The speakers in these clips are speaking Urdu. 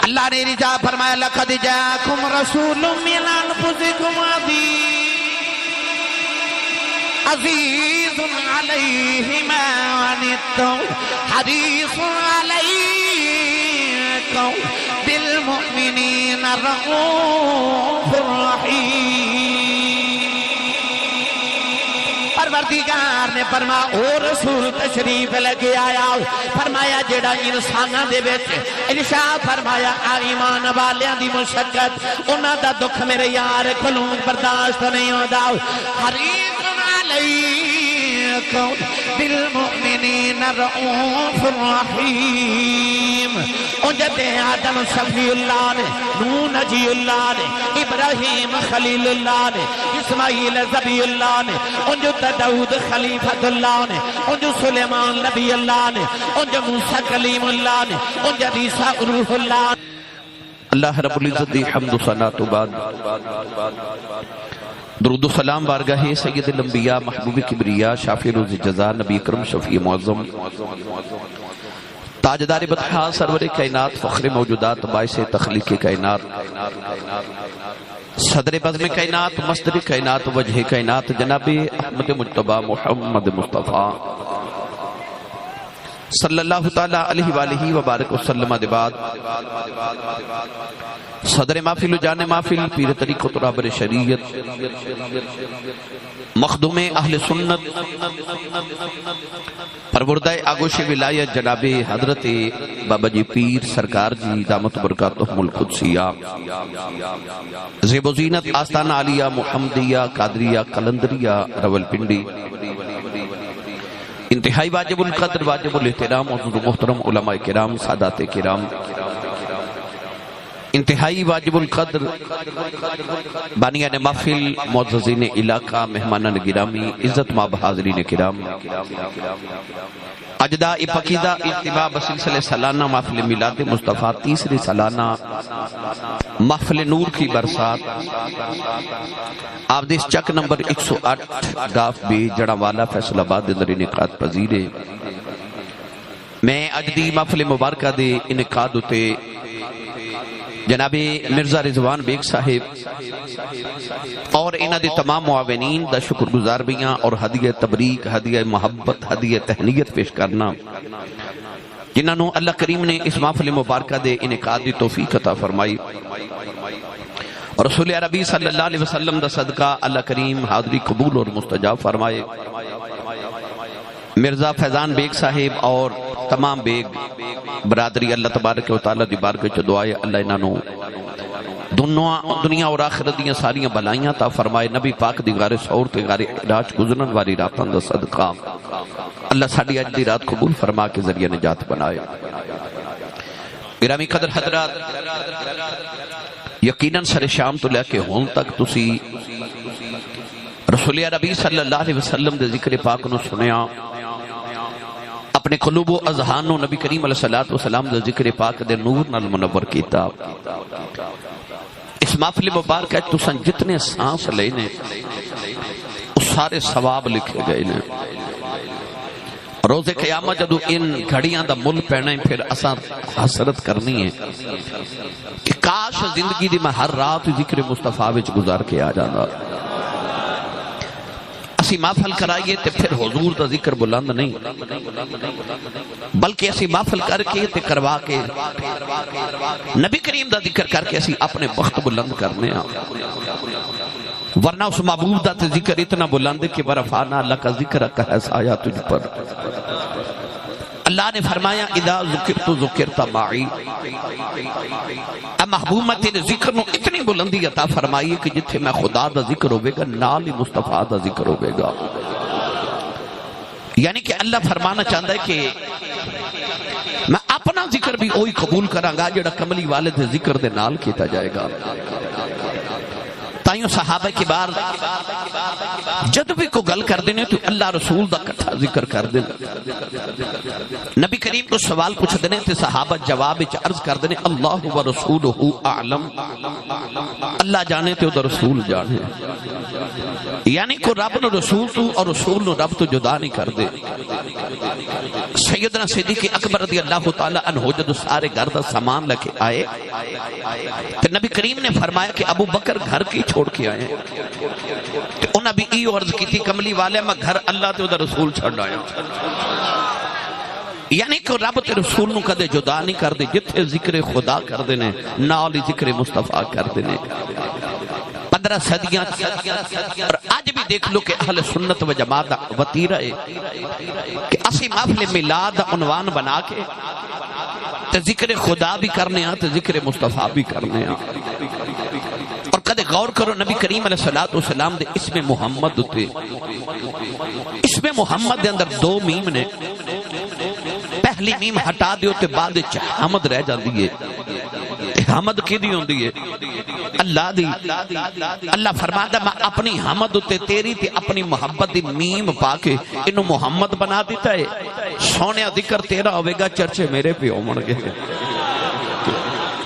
اللہ نے رجا فرمایا لقد جاءکم رسول من انفسکم عزیز علیہ ما عنتم حریص علیکم بالمؤمنین رؤوف رحیم۔ پروردگار نے فرمایا او رسول تشریف لگے آیا، فرمایا جڑا انساناں دے وچ ارشاد فرمایا ایمان والیاں دی مشقت انہاں دا دکھ میرے یار کولوں برداشت نہیں ہوندا۔ حریص علیکم بالمؤمنین رؤوف رحیم۔ انجتے آدم صفی اللہ نے، نوح نجی اللہ نے، ابراہیم خلیل اللہ نے، اسماعیل ذبی اللہ نے، انجو داؤد خلیفۃ اللہ نے، انجو سلیمان نبی اللہ نے، انجو موسیٰ کلیم اللہ نے، انجو عیسیٰ روح اللہ نے۔ اللہ رب العزت دی حمد و ثنا تو بعد درود و سلام بارگاہ سید الانبیاء محبوب کبریا شافی روز جزا نبی کرم شفیع معظم تاجدار بطحا سرور کائنات فخر موجودات باعث تخلیق کائنات صدر بزم کائنات مصدر کائنات وجہ کائنات جناب احمد مجتبی محمد مصطفیٰ صلی اللہ تعالی علیہ وآلہ وبارک وسلم دے بعد صدر محفل و جان محفل پیر طریقت رابر شریعت مخدوم اہل سنت پروردہ آگوش ولایت جناب حضرت بابا جی پیر سرکار جی دامت برکاتہم القدسیہ زیب و زینت آستانہ عالیہ محمدیہ قادریہ قلندریہ راولپنڈی انتہائی واجب القدر واجب الاحترام حضور محترم علماء کرام سادات کرام انتہائی واجب القدر بانیان محفل معززین علاقہ مہمانان گرامی عزت ماب حاضرین کرام اجداء پقیدہ اتباع بسلسلہ سالانہ محفل میلاد مصطفیٰ تیسری سالانہ محفل نور کی برسات آبدیس چک نمبر 108 گاف بی جڑا والا فیصل آباد در انعقاد پذیرے میں اجدی محفل مبارکہ دے انعقاد ہوتے جناب مرزا رضوان بیگ صاحب اور انہ دے تمام معاونین دا شکر گزار بیاں اور ہدیہ تبریک ہدیہ محبت ہدیہ تہنیت پیش کرنا جنہاں نو اللہ کریم نے اس محفل مبارکہ دے انعقاد دی توفیق عطا فرمائی رسول عربی صلی اللہ علیہ وسلم دا صدقہ اللہ کریم حاضری قبول اور مستجاب فرمائے۔ مرزا فیضان بیگ صاحب اور تمام بیگ برادری اللہ تبارک و تعالی دی بارگاہ چ دعائے اللہ انہاں نو دنیا اور آخرت دیاں ساریاں بلائیاں تا فرمائے۔ نبی پاک دی غار سور تے غار عراج گزرن والی راتاں دا صدقہ اللہ ساڈی اج دی رات قبول فرما کے ذریعہ نجات بنائے۔ گرامی قدر حضرات، یقیناً سر شام تو لے کے ہون تک تسی رسول عربی صلی اللہ علیہ وسلم دے ذکر پاک نو سنیا، اپنے قلوب و اذہان نو نبی کریم علیہ السلام دے ذکر پاک دے نور نال منور کیتا۔ اس محفل مبارکہ تساں جتنے سانس لینے اس سارے ثواب لکھے گئے نے۔ روز قیامت جدو ان گھڑیاں دا مل پینے پھر اساں حسرت کرنی ہے کہ کاش زندگی دی میں ہر رات ذکر مصطفیٰ وچ گزار کے آ جانا۔ اسی محفل کرائیے تے پھر حضور دا ذکر بلند نہیں بلکہ اسی محفل کر کے تے کروا کے نبی کریم دا ذکر کر کے اسی اپنے وقت بلند کرنے ہیں، ورنہ اس محبوب دا تے ذکر اتنا بلند ہے کہ ورفعنا لک ذکرک ہے سایہ تجھ پر۔ اللہ نے فرمایا اذا ذکرت ذکرت معی، اے محبوب میں تیرے ذکر نو اتنی بلندی عطا فرمائی کہ جتھے میں خدا دا ذکر ہوئے گا نال ہی مصطفیٰ دا ذکر ہوئے گا۔ یعنی کہ اللہ فرمانا چاہتا ہے کہ میں اپنا ذکر بھی وہی قبول کراں گا جڑا کملی والے دے ذکر دے نال کیتا جائے گا۔ تا تائیوں صحابہ کی بار جد بھی کو گل کر دینے تو اللہ رسول دا کٹھا ذکر کر دینے. نبی کریم کو سوال پوچھ دینے تو صحابہ جواب عرض کر دینے اللہ و رسولہ اعلم، اللہ جانے تو دا رسول جانے. یعنی کو رب نو رسول تو اور رسول نو رب تو جدا نہیں کر دے. سیدنا صدیق اکبر رضی اللہ تعالی عنہ جد سارے گھر دا سامان لے کے آئے تو نبی کریم نے فرمایا کہ ابو بکر گھر کی چھوڑ کے آئے. تو انہاں بھی ای عرض کی تھی کملی والے میں گھر اللہ تے دا رسول چھڑ آیا. یعنی کہ رب تے رسول نو کدے جدا نہیں کر دے. جتھے ذکر خدا کر دینے نال ذکر مصطفیٰ کر دینے. 15 صدیاں اور آج بھی دیکھ لو کہ اہل سنت و جماعت وطیرہ ہے کہ اسی محفل میلاد عنوان بنا کے تے ذکر خدا بھی کرنے ہاں تے ذکر مصطفیٰ بھی کرنے ہاں. اور کدے غور کرو نبی کریم علیہ السلام دے اسم محمد تے اسم محمد دے اندر 2 میم نے. پہلی میم ہٹا دیو تے بعد حمد رہ جاندی ہے. حمد کی دی ہوندی ہے اللہ دی. اللہ فرماتا میں اپنی حمد تے تیری تے اپنی محبت دی میم پا کے انہوں محمد بنا دیتا ہے. سونے ذکر تیرا ہوئے گا چرچے میرے پہ ہومن گے.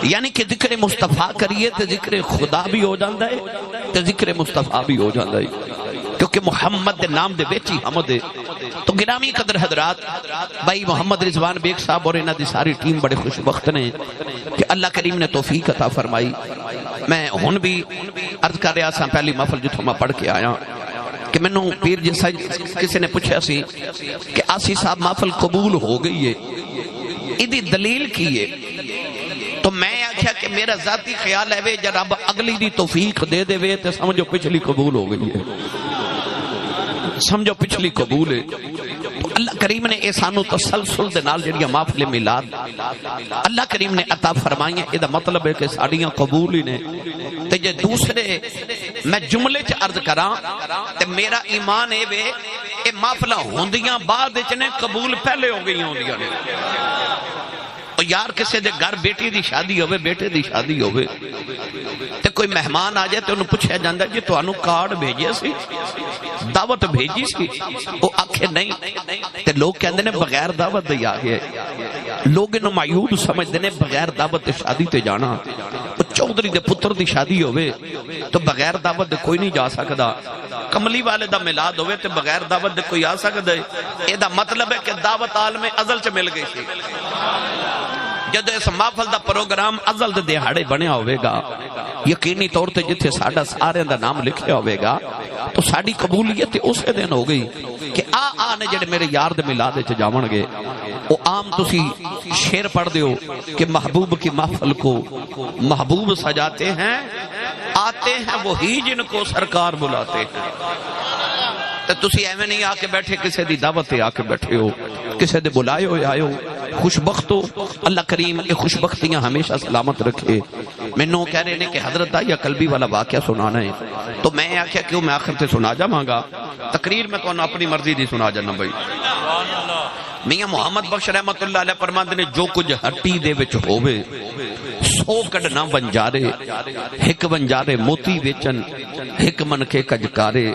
یعنی کہ ذکر مصطفیٰ کریے تے ذکر خدا بھی ہو جاندہ ہے تے ذکر مصطفیٰ بھی ہو جاندہ ہے. کیونکہ محمد دے نام دے بیچی حمد ہے. تو گرامی قدر حضرات بھائی محمد رضوان بیگ صاحب اور انہاں دی ساری ٹیم بڑے خوش بخت نے کہ اللہ کریم نے توفیق عطا فرمائی. میں ہن بھی عرض کر رہا سا پہلی محفل جتوں میں پڑھ کے آیا کہ میں نوں پیر جیسا کسی نے پوچھا سی کہ آسی صاحب محفل قبول ہو گئی ہے ایدی دلیل کی ہے. تو میں آکھیا کہ میرا ذاتی خیال ہے جب رب اگلی دی توفیق دے دے وے تے سمجھو پچھلی قبول ہو گئی ہے. سمجھو پچھلی قبول ہے. تو اللہ کریم نے اے سانو تسلسل دے نال جڑیاں محفل میلاد اللہ کریم نے عطا فرمائیاں. اے دا مطلب ہے کہ ساڈیاں قبول ہی نے. تے جے دوسرے میں جملے چ عرض کراں تے میرا ایمان اے وے اے محفلاں ہوندیاں بعد وچ نے قبول پہلے ہو گئی ہوندیاں نے. اور یار کسے دے گھر بیٹی دی شادی ہوئے بیٹے دی شادی ہوئے تے کوئی مہمان آ جائے تے انہوں پوچھا جاندہ جی تو انہوں کارڈ بھیجیا سی دعوت بھیجی سی. وہ آکھے نہیں تے لوگ کہندے نے بغیر دعوت دے آگئے. لوگ انہوں مایود سمجھ دینے بغیر دعوت دے شادی تے جانا. چودھری دے پتر دی شادی ہوئے تو بغیر دعوت دے کوئی نہیں جا سکدا. کملی والے دا میلاد ہوئے تو بغیر دعوت دے کوئی آ سکدا ہے. اے دا مطلب ہے کہ دعوت عالم ازل چ مل گئی سی. جدو اس محفل دا پروگرام ازل دے دہاڑے بنیا ہوئے گا یقینی طور تے جتھے ساڈا سارے دا نام لکھیا ہوئے گا تو ساڈی قبولیت اسے دن ہو گئی کہ آ نے جڑے میرے یار دے میلاد وچ جاون گے. او عام تسی شعر پڑھ دیو کہ محبوب کی محفل کو محبوب سجاتے ہیں آتے ہیں وہی جن کو سرکار بلاتے ہیں. تو تسی ایویں نہیں آ کے بیٹھے کسے دی دعوت تے آ کے بیٹھے ہو کسے دے بلائے ہوئے آئے ہو. خوش بخت ہو. اللہ کریم یہ خوش بختیاں ہمیشہ سلامت رکھے. میں نو کہہ رہے ہیں کہ حضرت یا قلبی والا واقعہ سنانا ہے تو میں آکھیا کیوں میں آخر سے سنا جا مانگا. تقریر میں تو اپنی مرضی دی سنا جانا بھائی. میاں محمد بخش رحمت اللہ علیہ فرماندے نے جو کچھ ہٹی دے وچ ہووے 100 کڈنا ونجارے ایک ونجارے موتی ویچن ایک من کے کجکارے.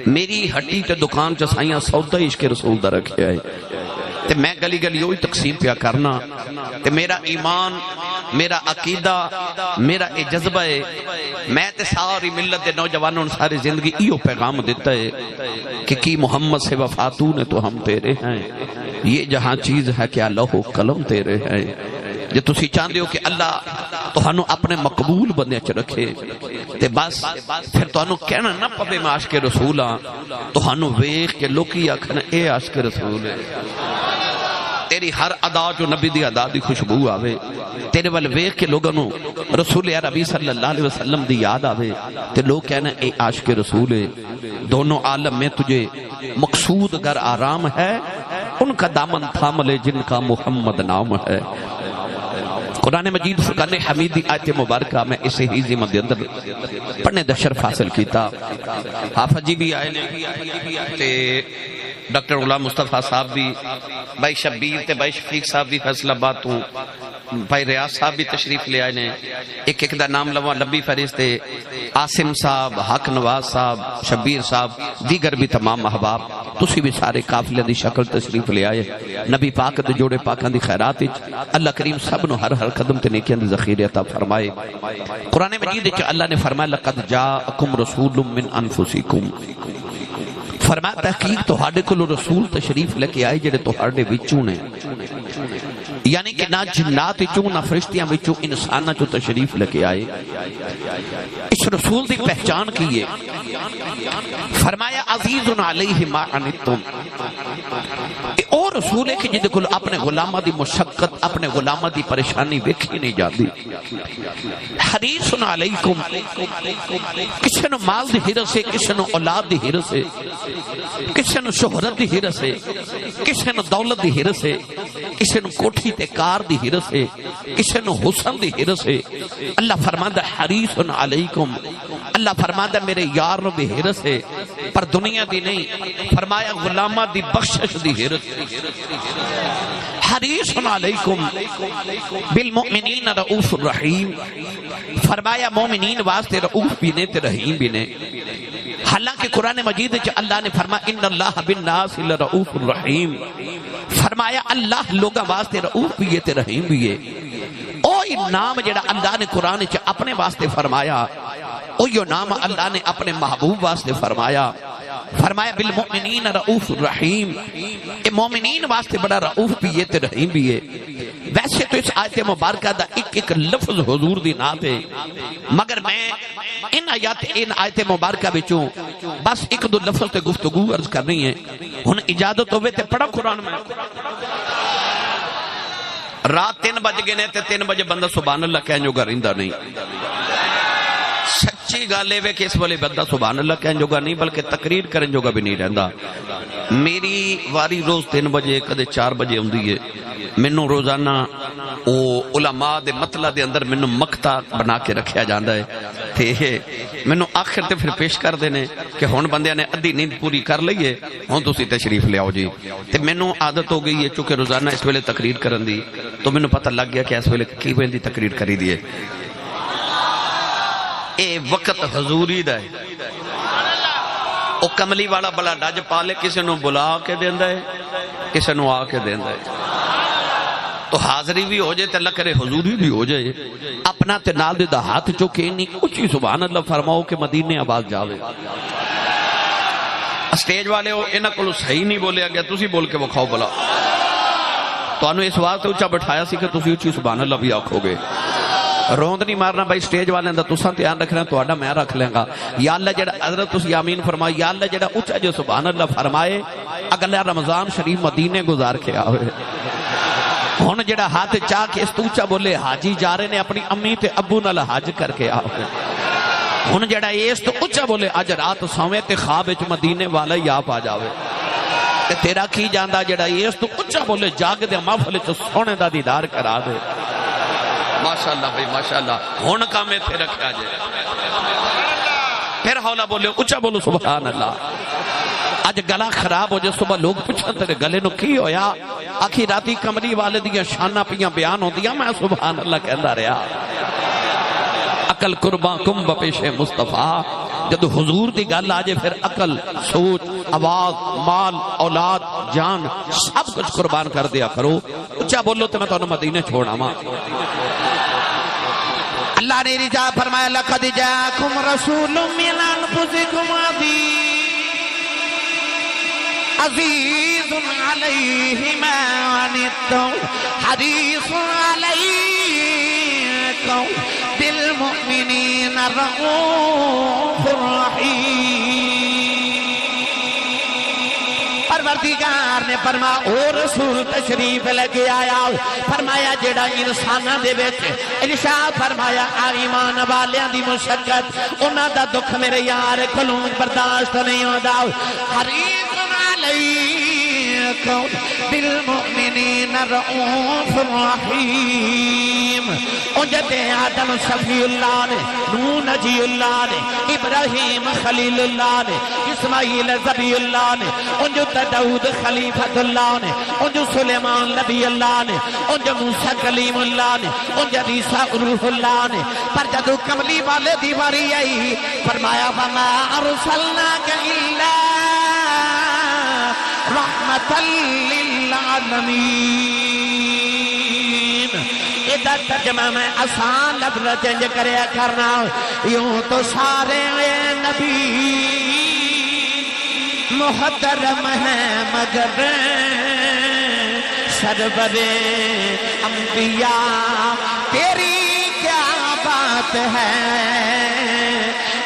میری ہٹی تے دکان چ سائیاں سودا عشق رسول دا رکھیا ہے تے میں گلی گلی وہی تقسیم پیا کرنا. تے میرا ایمان میرا عقیدہ میرا اے جذبہ ہے. میں تے ساری ملت دے نوجوانوں ساری زندگی ایو پیغام دیتا ہے کہ کی محمد سے وفاتو نے تو ہم تیرے ہیں. یہ جہاں چیز ہے کہ لوح و قلم تیرے ہیں. جے تسی چاہندے ہو کہ اللہ تہانوں اپنے مقبول بندے چ رکھے تے بس پھر تہانوں کہنا نہ پوے میں عاشق رسول ہاں. تہانوں ویکھ کے لوکی آکھن اے عاشق رسول ہے. تیری ہر ادا جو نبی دی ادا دی خوشبو آوے تیرے ول ویکھ کے لوگوں نو رسول عربی صلی اللہ علیہ وسلم دی یاد آوے تے لوگ کہنا اے عاشق رسول ہے. دونوں عالم میں تجھے مقصود اگر آرام ہے ان کا دامن تھام لے جن کا محمد نام ہے. قرآن مجید فرقان حمید دی آیت مبارکہ میں اسے ہی ضمن دے اندر پڑھنے دا شرف حاصل کیتا. حافظ جی بھی آئے نے تے ڈاکٹر غلام مصطفیٰ صاحب بھی بھائی شبیر تے بھائی شفیق صاحب بھی فیصل آباد تو بھائی ریاض صاحب بھی تشریف لے آئے نے، ایک ایک دا نام لواں لمبی فہرست ہے، عاصم صاحب، حق نواز صاحب، شبیر صاحب، دیگر بھی تمام احباب، تسی بھی سارے قافلے دی شکل تشریف لے آئے۔ نبی پاک دے جوڑے پاکاں دی خیرات وچ اللہ کریم سب نو ہر ہر قدم تے نیکیاں دے ذخیرے عطا فرمائے۔ قرآن مجید وچ اللہ نے فرمایا لقد جاءکم رسول من انفسکم، فرمایا تحقیق تہاڈے کول رسول تشریف لے کے آئے جڑے تہاڈے وچوں نے، یعنی کہ نہ جنات وچوں نہ فرشتیاں وچوں انساناں چوں تشریف لے کے آئے۔ اس رسول دی پہچان کی ہے، فرمایا عزیز علیہ ما عنتم، او رسول ہے کہ جدے کول اپنے غلاماں دی مشقت، اپنے غلاماں دی پریشانی ویکھی نہیں جاندی۔ حریص علیکم، کسے نو مال دی ہرس ہے، کسے نو اولاد دی ہرس ہے، کسے نو شہرت دی ہرس ہے، کسے نو دولت دی ہرس ہے، کسے نو کوٹھی تے کار دی ہرس ہے، کسے نو حسن دی ہرس ہے۔ اللہ فرماندا حریص علیکم، اللہ فرماندا میرے یار نو بھی ہرس ہے، پر دنیا دی نہیں، فرمایا غلامہ دی بخشش دی ہرس۔ حریص علیکم بالمؤمنین رؤوف الرحیم، فرمایا مومنین واسطے رؤوف بھی نے تے رحیم بھی نے۔ حالانکہ قرآن مجید وچ اللہ نے فرمایا ان اللہ بالناس لرؤوف الرحیم، فرمایا اللہ لوگاں واسطے رؤوف بھی ہے تے رحیم بھی ہے۔ اوہی نام جڑا اللہ نے قرآن وچ اپنے واسطے فرمایا، اوہی نام اللہ نے اپنے محبوب واسطے فرمایا، فرمایا بالمؤمنین رؤوف الرحیم، اے مومنین واسطے بڑا رؤوف بھی ہے تے رحیم بھی ہے۔ ویسے تو اس آیت مبارکہ دا ایک ایک لفظ حضور دی نات ہے، مگر میں ان آیت مبارکہ بچوں بس ایک دو لفظ تے گفتگو عرض کرنی ہے۔ ہن اجازت ہوئے تے پڑھا قرآن میں۔ رات 3 بج گئے نے تے 3 بجے بندہ سبحان اللہ کہن جو گا رہندا نہیں۔ سچی گل ہے کہ اس والے بندہ سبحان اللہ کہن جو گا نہیں بلکہ تقریر کرن جو گا بھی نہیں رہندا۔ میری واری روز 3 بجے کدے 4 بجے ہوندی ہے، مینوں روزانہ او علماء دے مطلع دے اندر مینوں مقطع بنا کے رکھیا جاندا ہے تے مینوں آخر تے پھر پیش کر دینے کہ ہن بندیاں نے ادھی نیند پوری کر لئیے، ہن تسی تشریف لے آؤ جی۔ تے مینوں عادت ہو گئی ہے چونکہ روزانہ اس ویلے تقریر کرن دی، تو مینوں پتہ لگ گیا کہ اس ویلے کی ویندی تقریر کری دی ہے۔ اے وقت حضوری دا ہے، او کملی والا بلا ڈج پا لے، کسے نو بلا کے دیندا ہے، کسے نو آ کے دیندا ہے۔ تو حاضری بھی ہو جائے تے اللہ کرے حضوری بھی ہو جائے۔ اپنا تے نال دے دا ہاتھ چوکے نہیں اچھی سبحان اللہ فرماؤ کہ مدینے آواز جاوے۔ اسٹیج والے ہو انہاں کولوں صحیح نہیں بولیا گیا، تسی بول کے وکھاؤ بلا۔ تو انہوں اس واسطے اچھا بٹھایا سی کہ تسی اچھی سبحان اللہ بھی آکھو گے۔ روند نہیں مارنا بھائی سٹیج والے دا تساں دھیان رکھنا، تہاڈا میں رکھ لیں گا۔ یا اللہ جڑا حضرت تسی آمین فرمائے، یا اللہ جڑا اچھا جو سبحان اللہ فرمائے اگلا رمضان شریف مدینے گزار کے آوے۔ ہن جڑا ہاتھ چاہ کے اس تو اچھا بولے حاجی جا رہے نے اپنی امی تے ابو نال حج کر کے آوے۔ ہن جڑا اس تو اچھا بولے اج رات سویں تے خواب وچ مدینے والا ہی آپ آ جاوے۔ تے تیرا کی جاندا جڑا اس تو اچھا بولے جاگ دے محفل وچ سونے دا دیدار کرا دے۔ ماشاءاللہ بھائی ماشاءاللہ، ہن کام ایتھے رکھیا جے۔ پھر ہولا بولے اچھا بولو سبحان اللہ۔ اج گلا خراب ہو جائے، صبح لوگ پوچھن تیرے گلے نو کی ہویا، آخی راتی کمری والے دیاں شاناں پیاں بیان ہوندیاں، میں سبحان اللہ کہندا رہیا۔ عقل قرباں کم بپیش مصطفیٰ، جدو حضور دی گل آجے پھر عقل، سوچ، آواز، مال، اولاد، جان سب کچھ قربان کر دیا کرو۔ اچھا بولو تو میں تو مدینے چھوڑا ماں۔ اللہ نے رجا فرمایا لقد جاءکم رسول من انفسکم عزیز علیہ ما عنتم حریص علیکم بالمؤمنین رؤوف الرحیم۔ پروردگار نے فرمایا او رسول تشریف لے کے آیا، فرمایا جڑا انساناں دے وچ ارشاد فرمایا ایمان والیاں دی مشقت انہاں دا دکھ میرے یار کولوں برداشت نہیں ہوندا۔ حریص علیکم بالمؤمنین رؤوف الرحیم، او جتے آدم صفی اللہ نے، نوح نجی اللہ نے، ابراہیم خلیل اللہ نے، اسماعیل ذبی اللہ نے، جو داؤد خلیفۃ اللہ نے، جو سلیمان نبی اللہ نے، جو موسیٰ کلیم اللہ نے، جو عیسیٰ روح اللہ نے، پر جدو کملی والے دیواری آئی فرمایا وَمَا أَرْسَلْنَاكَ إِلَّا رَحْمَةً لِّلْعَالَمِينَ۔ ادھر ترجمہ میں آسان لفظ چینج کریا کرنا، یوں تو سارے نبی محترم ہیں مگر سرور انبیاء تیری کیا بات ہے،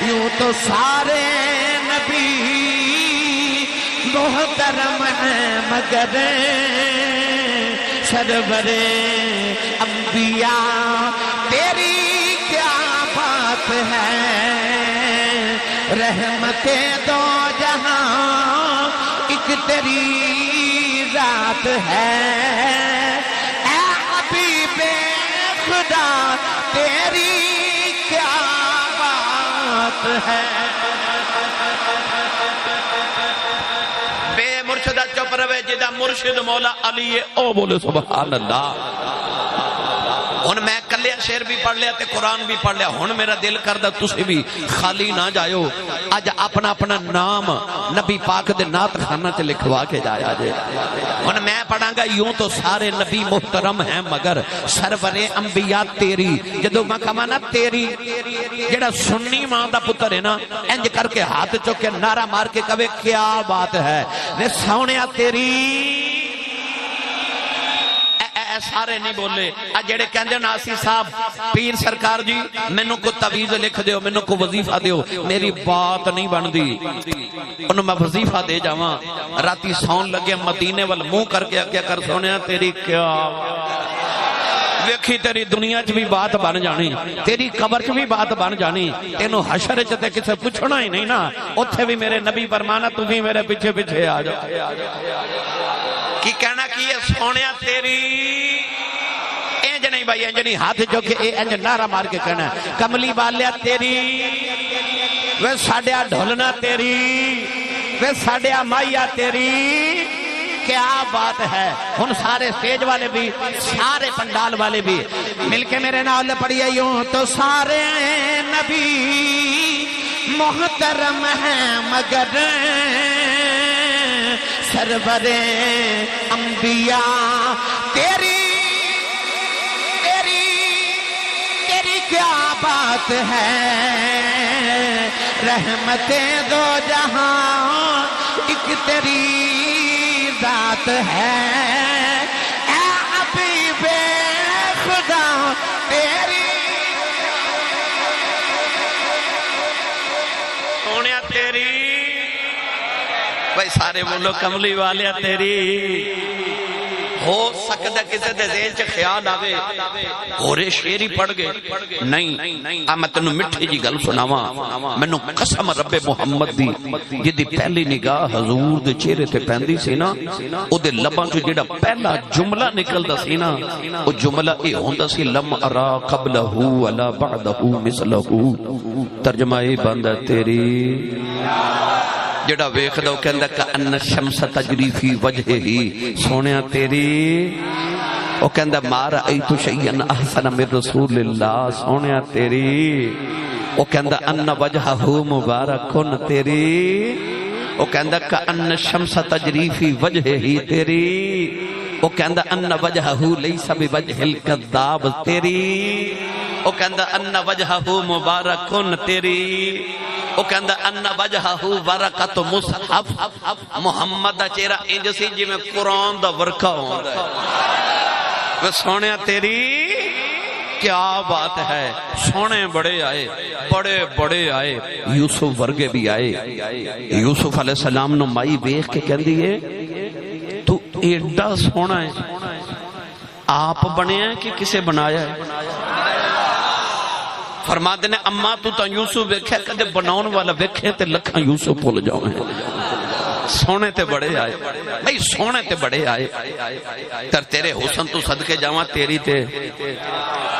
یوں تو سارے نبی محترم ہیں مگر سرور انبیاء تیری کیا بات ہے، رحمتیں دو جہاں ایک تیری ذات ہے، اے حبیب خدا تیری کیا بات ہے۔ بے مرشدہ چپ روے جدہ مرشد مولا علی ہے، او بولے سبحان اللہ۔ ہن میں کلیا شعر بھی پڑھ لیا تے قرآن بھی پڑھ لیا، ہن میرا دل کردہ تسی بھی خالی نہ جائیو، اج اپنا اپنا نام نبی پاک دے نعت خانہ تے لکھوا کے جایا جے۔ ہن میں پڑھاں گا یوں تو سارے نبی محترم ہیں مگر سرور انبیاء تیری، جدو میں کہا نا تیری، جڑا سنی ماں دا پتر ہے نا انج کر کے ہاتھ چوکے نعرہ مار کے کہے کیا بات ہے، نے سونیا تیری سارے نہیں بولے۔ جڑے کہندے ناسی صاحب پیر سرکار جی مینوں کو تعویذ لکھ دیو، مینوں کو وظیفہ دیو، میری بات نہیں بندی، انہوں میں وظیفہ دے جاواں، راتی سون لگے مدینے وال منہ کر کے کیا کر سونیا تیری کیا ویکھی تیری دنیا چ بھی بات بن جانی، تیری قبر چ بھی بات بن جانی، تینوں حشر چ تے کسے پوچھنا ہی نہیں نا، اوتھے بھی میرے نبی فرمانا تو بھی میرے پیچھے پیچھے آ جا۔ کی کہنا کی ہے سونیا تیری انج نہیں بھائی، انج نہیں، ہاتھ جو کہ انج نعرہ مار کے کہنا ہے کملی والیا تیری، وے ساڈیا ڈھولنا تیری، وے ساڈیا مائیا تیری کیا بات ہے۔ ہن سارے سٹیج والے بھی سارے پنڈال والے بھی مل کے میرے نال پڑھیے یوں تو سارے نبی محترم ہیں مگر سرور انبیاء تیری کیا بات ہے، رحمتیں دو جہاں ایک تیری ذات ہے، اے حبیب خدا تیری سونیا تیری، بھائی سارے بولو کملی والیا تیری۔ ہو سکتا کسی دے ذہن چ خیال آوے ہورے شیری پڑھ گئے نہیں، میں تینوں مٹھی جی گل سناواں، مینوں قسم رب محمد دی جدی پہلی نگاہ حضور دے چہرے تے پیندی سی نا، او دے لباں چوں جڑا پہلا جملہ نکلدا سی نا، او جملہ اے ہوندا سی لم ارا قبلہ ولا بعدہ مثلہ، ترجمہ اے بندہ تیری جڑا ویکھ دو کہندا کہ ان الشمس تجری فی وجہہ، سونیا تیری او کہندا ما رأیت شیئا احسن من رسول اللہ، سونیا تیری او کہندا ان وجہہ مبارکن تیری او کہندا کہ ان الشمس تجری فی وجہہ تیری او کہندا ان وجہہ لیس بوجہ الکذاب تیری او کہندا ان وجہہ مبارکن تیری او کہندا ان وجہہ ورقۃ مصحف، محمد دا چہرہ انج سی جی میں قرآن دا ورقہ ہوندا ہے۔ وہ سونیا تیری کیا بات ہے، سونے بڑے آئے، بڑے بڑے آئے، یوسف ورگے بھی آئے۔ یوسف علیہ السلام نو مائی ویکھ کے کہندی ہے تو ایڈا سونا ہے، آپ بنے ہیں کہ کسے بنایا ہے؟ فرما دینے اما تو تا یوسف ویکھے کدے بناؤن والا ویکھے تے لکھاں یوسف بھول جاؤں ہیں۔ سونے تے بڑے آئے بھائی، سونے تے بڑے آئے، تر تیرے حسن تو صدقے جاواں تیری تے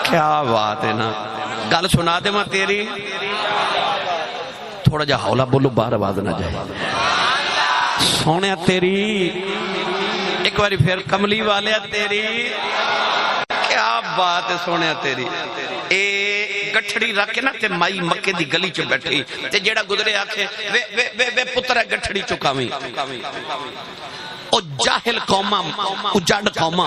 کیا بات ہے نا، گل سنا دے ماں تیری، تھوڑا جا ہولا بولو باہر آواز نہ جائے، سونے تیری، ایک باری پھر کملی والے تیری، کیا بات ہے سونے تیری، اے گٹھڑی رکھ کے نا تے مائی مکے دی گلی چ بیٹھی تے جیڑا گزرے آکھے وے وے وے وے پتر گٹھڑی چکاویں، او جاہل قوما اجڑ قوما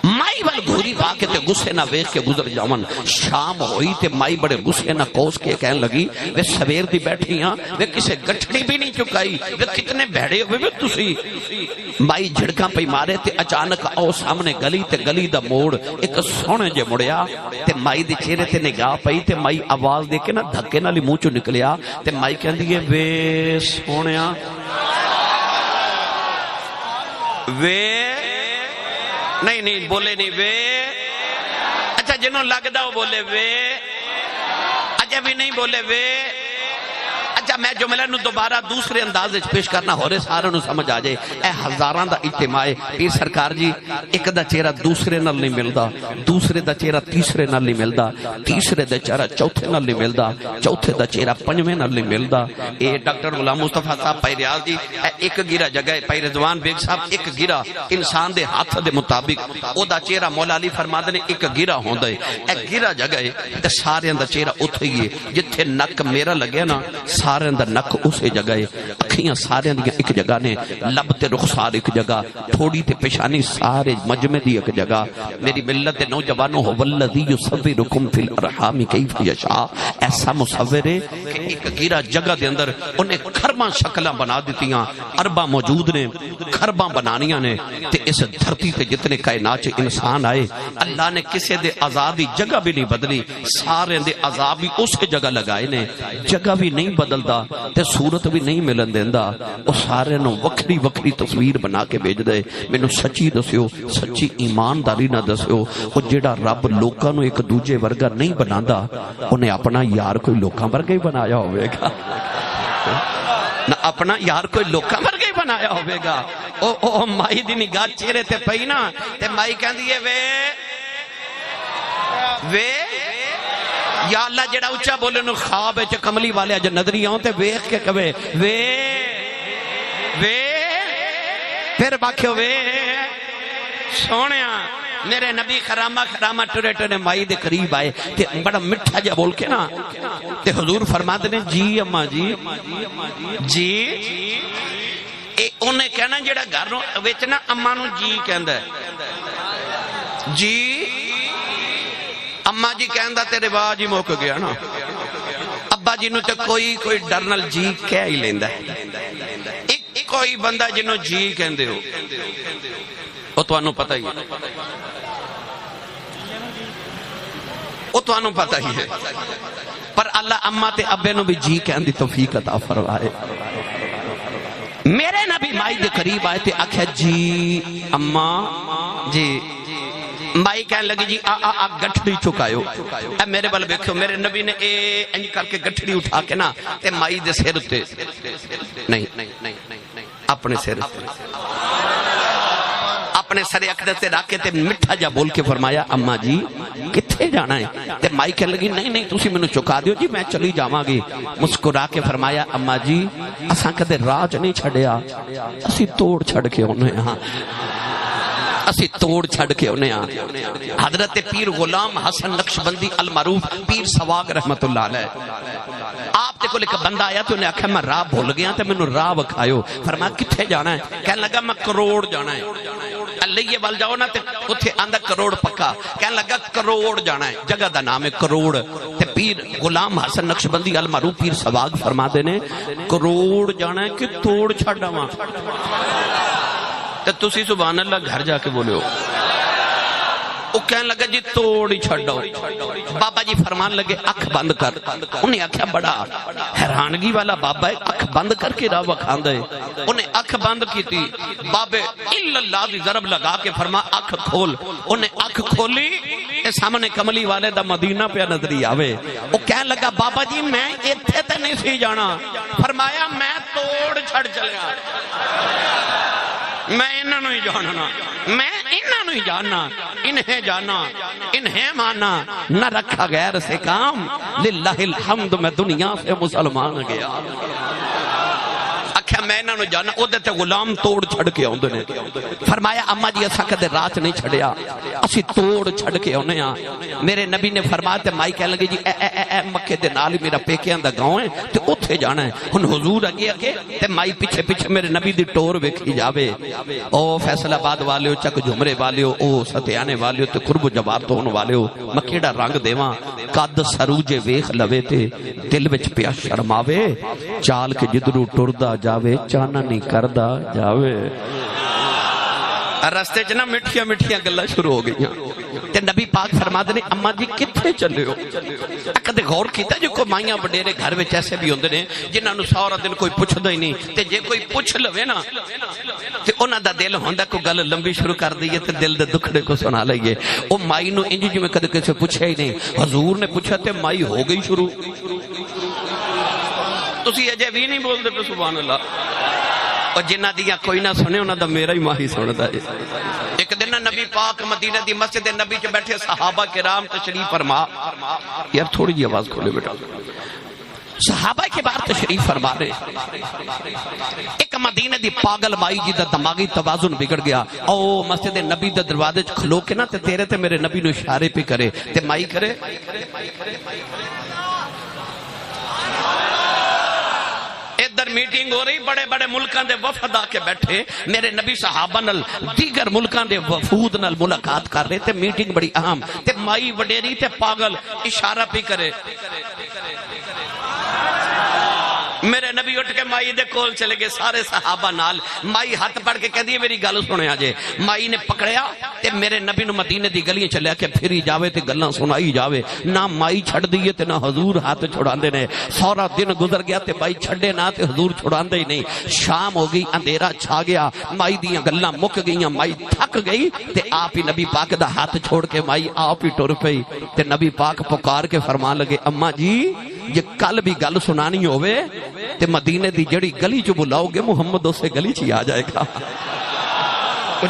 مائی وال گھوری وا کے تے غصے نہ ویکھ کے گزر جاون، شام ہوئی تے مائی بڑے غصے نہ کوس کے کہن لگی وے سویر دی بیٹھی ہاں وے کسے گٹھڑی بھی نہیں چکائی، وے کتنے بھڑے ہوئے وے تسی، مائی جھڑکاں پئی مارے تے اچانک او سامنے گلی تے گلی دا موڑ ایک سونے جے مڑیا تے مائی دے چہرے تے نگاہ پئی تے مائی آواز دے کے نا دھکے نال منہ چوں نکلیا تے مائی کہندی ہے وے سونیا وے، نہیں نہیں بولے نہیں وے، اچھا جنہوں لگدا وہ بولے وے، اچھا بھی نہیں بولے وے، اچھا میں جملے نو دوبارہ دوسرے انداز پیش کرنا ہو رہے سارے نو سمجھ آ جائے، اے ہزاراں دا اجتماع پیر سرکار جی، ایک دا چہرہ دوسرے نال نہیں ملدا، دوسرے دا چہرہ تیسرے نال نہیں ملدا، تیسرے دا چہرہ چوتھے نال نہیں ملدا، چوتھے دا چہرہ پنجویں نال نہیں ملدا، اے ڈاکٹر غلام مصطفیٰ صاحب پائی ریاض جی ایک گیرہ جگہ پائی رضوان بیگ صاحب ایک گیرہ انسان دے ہاتھ دے مطابق او دا چہرہ مولا علی فرماتے نے ایک گیرہ ہوندا ہے، ایک گیرہ جگہ ہے تے سارے دا چہرہ اوتھے ہی ہے، جتھے نک میرا لگے نا سارے دا نک اسے جگہ ہے، اکھیاں سارے دیا ایک جگہ نے، لب تے رخسار ایک جگہ، تھوڑی تے پیشانی سارے مجمع دی ایک جگہ، میری ملت نوجوانوں ہو والذی یصورکم فی الارحام کیف یشاء، ایسا مصور ہے کہ ایک گیرہ جگہ دے اندر انہیں کھرباں شکلاں بنا دیتیاں، ارباں موجود نے، کھرباں بنانیاں نے، تے اس دھرتی تے جتنے کائنات انسان آئے اللہ نے کسے دے آزادی جگہ بھی نہیں بدلی، سارے دے عذاب بھی اسے جگہ لگائے نے، جگہ بھی نہیں بدلدا تے صورت بھی نہیں ملن دیندا، او سارے نو وکھری وکھری تصویر بنا کے بھیج دے، مینوں سچی دسیو، سچی ایمانداری نہ دسیو، او جیڑا رب لوکاں نو ایک دوجے ورگا نہیں بناندا انہیں اپنا یار کوئی لوکاں ورگا ہی بنایا ہوئے گا، نہ اپنا یار کوئی لوکاں ورگا ہی بنایا ہوئے گا، او مائی دی نگاہ چہرے تے پئی نا تے مائی کہندی ہے وے یا اللہ جڑا اچھا بولے نو خواب ہے کملی والے اج نظری آؤں تے ویکھ کے کہے وے وے پھر باکھو وے سونیا میرے نبی خرامہ خرامہ ٹرے ٹرے مائی دے قریب آئے تے بڑا مٹھا جا بول کے نا تے حضور فرماتے نے جی اماں جی جی اے انہیں کہنا جڑا گھر وچ نا اماں نو جی کہندا ہے جی اماں جی کہندا تے رواج ہی مک گیا نا، ابا جی نو تے کوئی ڈرنل جی کہہ ہی لیندا ہے، ایک کوئی بندہ جنوں جی کہندے ہو او تانوں پتہ ہی ہے، او تانوں پتہ ہی ہے، پر اللہ اماں تے ابے نو بھی جی کہن دی توفیق عطا فرمائے۔ میرے نبی مائی دے قریب آئے تے آکھیا جی اماں جی، مائی کہنے لگی جی آ گٹھڑی چکایو، اے میرے بل بیکھو، میرے نبی نے اے انج کر کے گٹھڑی اٹھا کے نا تے مائی دے سر تے نہیں اپنے سر اپنے سر اقدس تے رکھ کے تے مٹھا جا بول کے فرمایا اماں جی کتھے جانا ہے؟ تے مائی کہنے لگی نہیں تسی مینوں چکا دیو جی میں چلی جاواں گی، مسکرا کے فرمایا اماں جی اساں کدے راہ نہیں چھڈیا، اسی توڑ چھڑ کے اونے ہاں، اسی توڑ چھڑ کے انہیں حضرت پیر غلام حسن نقشبندی المعروف پیر سواگ رحمت اللہ علیہ آپ تے کو لے کے بندہ آیا تو انہیں آکھا میں راہ بھول گیا تے میں نے راہ بکھایو، فرمایا کتھے جانا ہے؟ کہنے لگا میں کروڑ جانا ہے، اللہ یہ بال جاؤ نا تے اتھے آندہ کروڑ پکا، کہنے لگا کروڑ جانا ہے، جگہ دا نام ہے کروڑ، تے پیر غلام حسن نقشبندی المعروف پیر سواگ فرما دینے کروڑ جانا ہے کہ توڑ چھڑا وہاں، تو تسی سبحان اللہ گھر جا کے بولے ہو، وہ کہنے لگا جی توڑ ہی چھڑاؤ، بابا جی فرمان لگے اکھ بند کر، انہیں آکھیا بڑا حیرانگی والا بابا ہے اکھ بند کر کے راہ وکھاندہ ہے، انہیں اکھ بند کی تھی، بابے اللہ دی ضرب لگا کے فرما اکھ کھول، انہیں اکھ کھولی تے سامنے کملی والے دا مدینہ پہ نظری آوے، وہ کہنے لگا بابا جی میں ایتھے تے نہیں سی جانا، فرمایا میں توڑ چھڑ چلیا، میں انہاں نوں ہی جاننا، میں انہاں نوں ہی جاننا، انہیں جانا انہیں مانا، نہ رکھا غیر سے کام، للہ الحمد میں دنیا سے مسلمان گیا۔ آکھیا میں انہاں نوں جانا، او دے تے غلام توڑ چھڑ کے آوندے نے۔ فرمایا اما جی اساں کدے رات نہیں چھڑیا، اسی توڑ چھڑ کے آنے ہاں۔ میرے نبی نے فرمایا تے مائی کہنے لگی جی اے مکے دے نال میرا پیکیاں دا گاؤں ہے تے اوتھے جانا ہے۔ ہن حضور اگے اگے تے مائی پیچھے پیچھے میرے نبی دی ٹور ویکھی جاوے۔ او فیصل آباد والیو، چک جمرے والیو، او ستیانے والیو تے قرب جواب تون والیو، میں کیڑا رنگ دیواں، قد سروجے ویکھ لوے تے دل وچ پیا شرماوے، چال کے جدرو ٹردا جاوے چانا نہیں کردا جاوے۔ رستے چ نا مٹھیاں مٹھیاں گلاں شروع ہو گئیاں تے نبی پاک فرماتے نے اما جی کتھے چلے ہو؟ کدے غور کیتا جو کوئی مائیاں وڈیرے گھر وچ ایسے بھی ہوندے نے جنہاں نوں سارا دن کوئی پوچھدا ہی نہیں، تے جے کوئی پوچھ لوے نا تے انہاں دا دل ہوندا کوئی گل لمبی شروع کر دئیے تے دل دے دکھڑے کو سنا لئیے۔ او مائی نوں انج جویں کدے کسے پوچھیا ہی نہیں، حضور نے پوچھا تے مائی ہو گئی شروع۔ تسی اجے بھی نہیں بولدے پے سبحان اللہ۔ اور جنہ دیا کوئی نہ سنے انہاں دا میرا ہی ماہی سندا ہے۔ ایک دن نبی پاک مدینہ دی مسجد نبی کے بیٹھے صحابہ کرام تشریف فرما، یار تھوڑی جی آواز کھولے بیٹا، صحابہ کے بعد تشریف فرما رہے، ایک مدینہ دی پاگل مائی جی دا دماغی توازن بگڑ گیا، او مسجد نبی دا دروازے کھلو کے نا تے تیرے تے میرے نبی نو اشارے پہ کرے تے مائی کرے ادھر میٹنگ ہو رہی، بڑے بڑے ملکان دے وفد آ کے بیٹھے، میرے نبی صحابہ نال دیگر ملکان دے وفود نال ملاقات کر رہے تے میٹنگ بڑی اہم تے مائی وڈیری تے پاگل اشارہ پہ کرے۔ میرے نبی اٹھ کے مائی دے کول چلے گئے، سارے صحابہ نال، مائی ہاتھ پڑھ کے کہہ دی میری گل سنے آجے۔ مائی نے پکڑیا تے میرے نبی نو مدینے دی گلیاں چلے کے پھری جاوے تے گلاں سنائی جاوے، نہ مائی چھڑ دیئے تے نہ حضور ہاتھ چھڑاندے نے۔ سارا دن گزر گیا تے مائی چھڑے نہ تے حضور چھڑاندے ہی نہیں۔ شام ہو گئی، اندھیرا چھا گیا، مائی دیاں گلاں مک گئیاں، مائی تھک گئی تے آپ ہی نبی پاک دا ہاتھ چھوڑ کے مائی آپ ہی ٹر پئی تے نبی پاک پکار کے فرمان لگے اما جی یہ کل بھی گل سنانی ہوئے تے مدینے دی جڑی گلی جو بلاؤ گے محمد اسے گلی چی آ جائے گا۔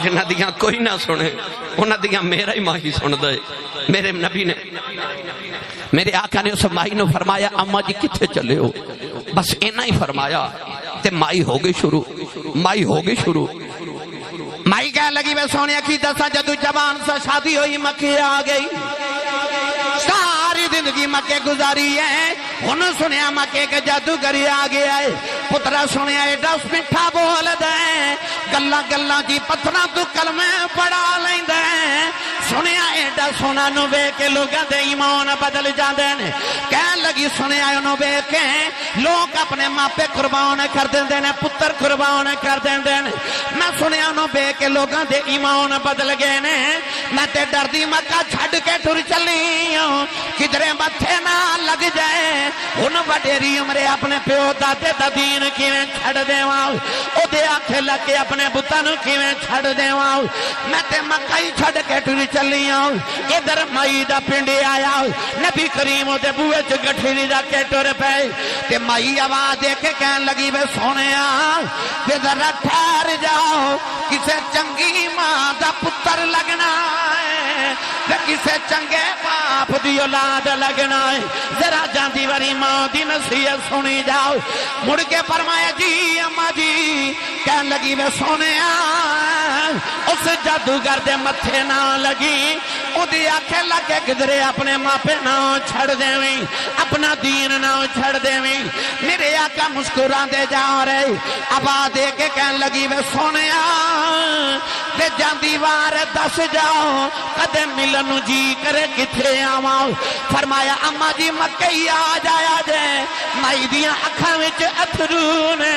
جنہ دیاں کوئی نہ سنے انہ دیاں میرا ہی ماہی سن دے۔ میرے نبی نے، میرے آقا نے اس مائی نے فرمایا اما جی کتھے چلے ہو؟ بس اینا ہی فرمایا تے مائی ہو گئی شروع، مائی ہو گئی شروع۔ مائی کہہ لگی میں سونے کی دسا جدو جوان سے شادی ہوئی مکے آ گئی، ساری زندگی مکے گزاری ہے، انہوں سنیا مکے کے جادوگری آ گیا ہے، پترا سنیا ایڈا میٹھا بول دے، گلا گلا جی پتھراں تو کلمے پڑھا لیندے، سنیا ایڈا سونا نو بے کے لوگاں دے ایمان بدل جاندے نے، کہن لگی سنیا انہوں بے کے لوگ اپنے ماپے قربان کر دیندے نے، پتر قربان کر دیندے نے، میں سنیا انہوں بے کے لوگاں دے ایمان بدل گئے نے، میں تے ڈر دی مکہ چھڑ کے ٹر چلی ہوں، کدھرے متھے نہ لگ جائے، ان وڈیری عمرے اپنے پیو دادے دا دین کیویں چھڑ دیواں، او دے آکھے لگے اپنے بتاں کیویں چھڑ دیواں، میں تے مکہ ہی چھڑ کے ٹر چلی ہوں، ادھر مائی دا پنڈی آیا، نبی کریم دے بوئے چ گٹھری دا کے ٹر پے، تے مائی آواز دے کے کہن لگی وے سونیا تے ذرا ٹھہر جاؤ، کسے چنگی ماں دا پتر لگنا ہے تے کسے چنگے باپ دی اولاد لگنا ہے، ذرا جاندی واری ماں دی نصیحت سنی جاؤ۔ مڑ کے فرمایا جی اما جی، کہن لگی وے سونیا اس جادوگر دے متھے نہ لگی، او دی آنکھیں لگے کدھرے اپنے ماپے نہ چھڑ دیویں، اپنا دین نہ چھڑ دیویں۔ میرے آقا مسکران دے جا رہے، آواز دے کے کہن لگی وے سونیا تے جاندی وار دس جاؤ، کدے ملن جی کرے کتھے آواں، فرمایا اما جی مکے ہی آ جایا جے، مائی دیاں اکھاں وچ اتھرو نے،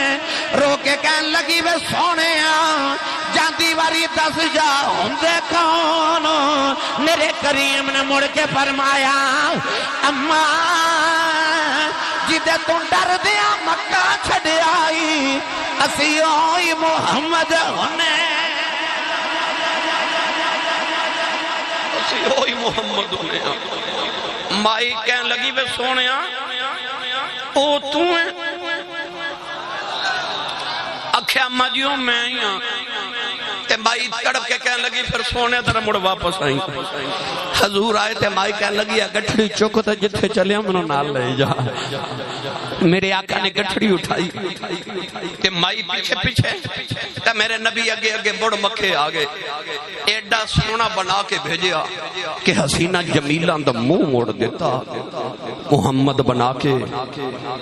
رو کے کہن لگی وے سونیا جاندی واری دس جا ہوندے کون؟ میرے کریم نے مڑ کے فرمایا اما جدے تو ڈر دیا مکہ چھڑے آئی، اسی ہوئی محمد ہونے۔ سی ہوئی محمد ہونے مائی کہن لگی بے سونے او تو ہیں اکھے اما جیوں میں ہی ہاں تے مائی تڑپ کے کہن لگی پھر سونے طرح مڑ واپس آئی حضور آئے تے مائی کہن لگی گٹھڑی چوکو تے جتھے چلے منو نال لے جا میرے آقا نے گٹھڑی اٹھائی تے مائی پیچھے پیچھے تے میرے نبی اگے اگے بڑ مکھے آگے ایڈا سونا بنا کے بھیجیا کہ حسینہ جمیلہ دا منہ موڑ دیتا محمد بنا کے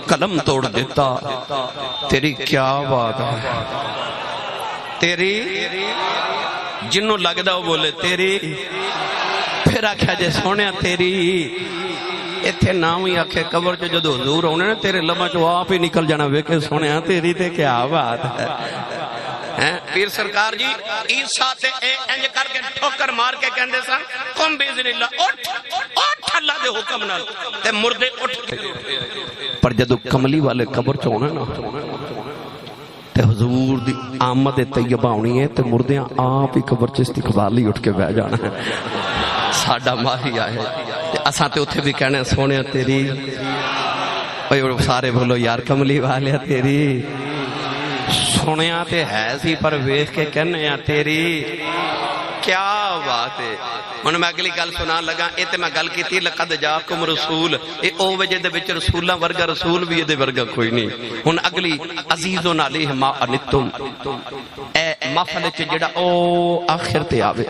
قلم توڑ دیتا تیری کیا بات ہے تیری جنوں لگدا وہ بولے تیری پھر آکھا جے سونے تیری ایتھے نام ہی آکھے قبر جو جدو حضور ہونے تیرے لمحہ جو آپ ہی نکل جانا ویکھے سونے تیری تے کیا بات ہے پیر سرکار جی عیسیٰ تے انج کر کے ٹھوکر مار کے کہندے سن قم باذن اللہ اٹھ اللہ دے حکم نال تے مردے اٹھ پر جدو کملی والے قبر چ ہونا نا تے حضور دی آمد طیبہ ہونی ہے تے مردیاں آپ ہی قبر چ استقبالی اٹھ کے بیٹھ جانا ہے ساڈا ماہی آئے تے اساں تے اوتھے بھی کہنے سونے تیری اوے سارے بولو یار کملی والے تیری سونے تے ہے سی پر ویکھ کے کہنے تیری کیا بات ہے ہن میں اگلی گل سنان لگا اے تے میں گل کیتی لقد جاکم رسول اے او وجہ دے وچ رسولاں ورگا رسول بھی دے ورگا کوئی نہیں ہن اگلی عزیزن علیہ ما انتم اے محفل وچ جڑا او آخر تے آوے